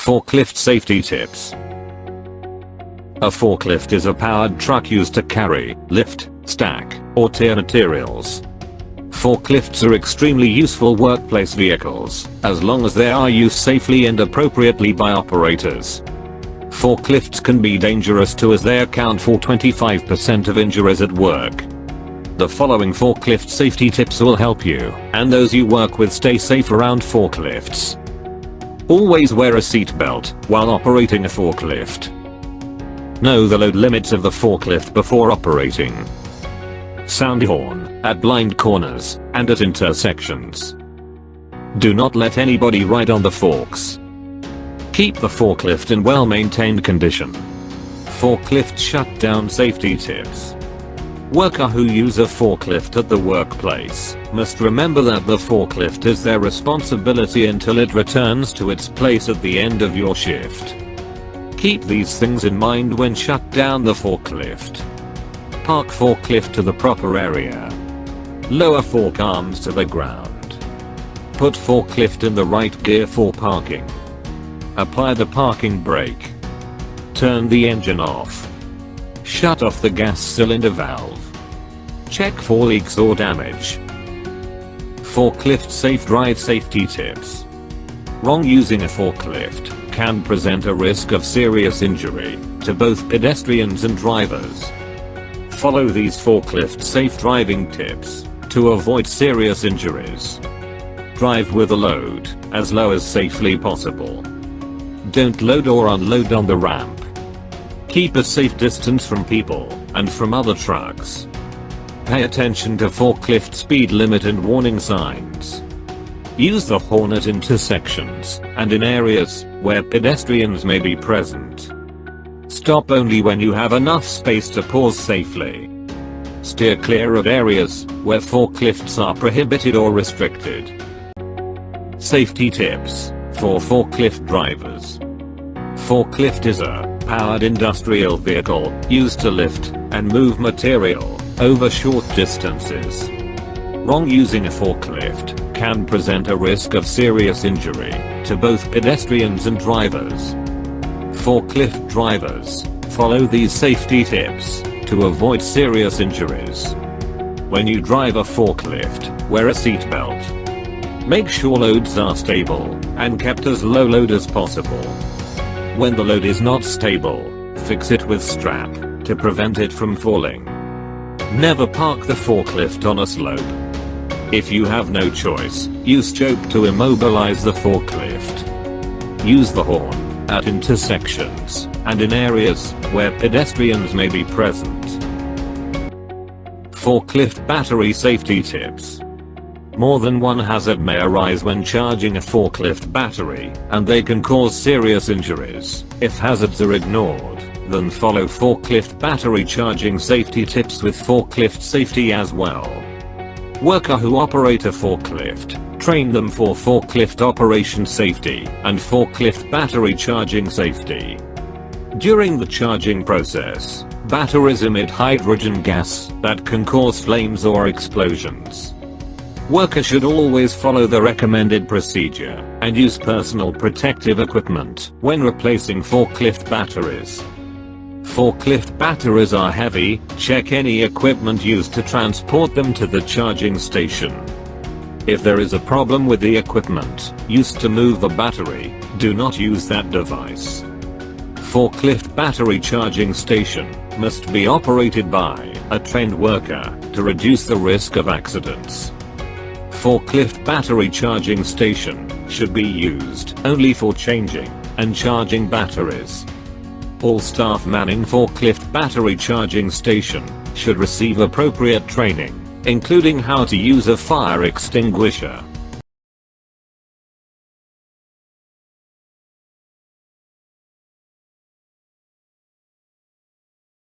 Forklift safety tips. A forklift is a powered truck used to carry, lift, stack, or tear materials. Forklifts are extremely useful workplace vehicles, as long as they are used safely and appropriately by operators. Forklifts can be dangerous too, as they account for 25% of injuries at work. The following forklift safety tips will help you, and those you work with, stay safe around forklifts. Always wear a seatbelt while operating a forklift. Know the load limits of the forklift before operating. Sound the horn at blind corners and at intersections. Do not let anybody ride on the forks. Keep the forklift in well-maintained condition. Forklift shutdown safety tips. Workers who use a forklift at the workplace must remember that the forklift is their responsibility until it returns to its place at the end of your shift. Keep these things in mind when shut down the forklift. Park forklift to the proper area. Lower fork arms to the ground. Put forklift in the right gear for parking. Apply the parking brake. Turn the engine off. Shut off the gas cylinder valve. Check for leaks or damage. Forklift safe drive safety tips. Wrong using a forklift can present a risk of serious injury to both pedestrians and drivers. Follow these forklift safe driving tips to avoid serious injuries. Drive with a load as low as safely possible. Don't load or unload on the ramp. Keep a safe distance from people and from other trucks. Pay attention to forklift speed limit and warning signs. Use the horn at intersections and in areas where pedestrians may be present. Stop only when you have enough space to pause safely. Steer clear of areas where forklifts are prohibited or restricted. Safety tips for forklift drivers. Forklift is a powered industrial vehicle used to lift and move material over short distances. Wrong using a forklift can present a risk of serious injury to both pedestrians and drivers. Forklift drivers, follow these safety tips to avoid serious injuries. When you drive a forklift, wear a seatbelt. Make sure loads are stable and kept as low load as possible. When the load is not stable, fix it with strap to prevent it from falling. Never park the forklift on a slope. If you have no choice, use choke to immobilize the forklift. Use the horn at intersections and in areas where pedestrians may be present. Forklift battery safety tips. More than one hazard may arise when charging a forklift battery, and they can cause serious injuries if hazards are ignored. Then follow forklift battery charging safety tips with forklift safety as well. Workers who operate a forklift, train them for forklift operation safety and forklift battery charging safety. During the charging process, batteries emit hydrogen gas that can cause flames or explosions. Workers should always follow the recommended procedure and use personal protective equipment when replacing forklift batteries. Forklift batteries are heavy. Check any equipment used to transport them to the charging station. If there is a problem with the equipment used to move the battery, do not use that device. Forklift battery charging station must be operated by a trained worker to reduce the risk of accidents. Forklift battery charging station should be used only for changing and charging batteries. All staff manning forklift battery charging station should receive appropriate training, including how to use a fire extinguisher.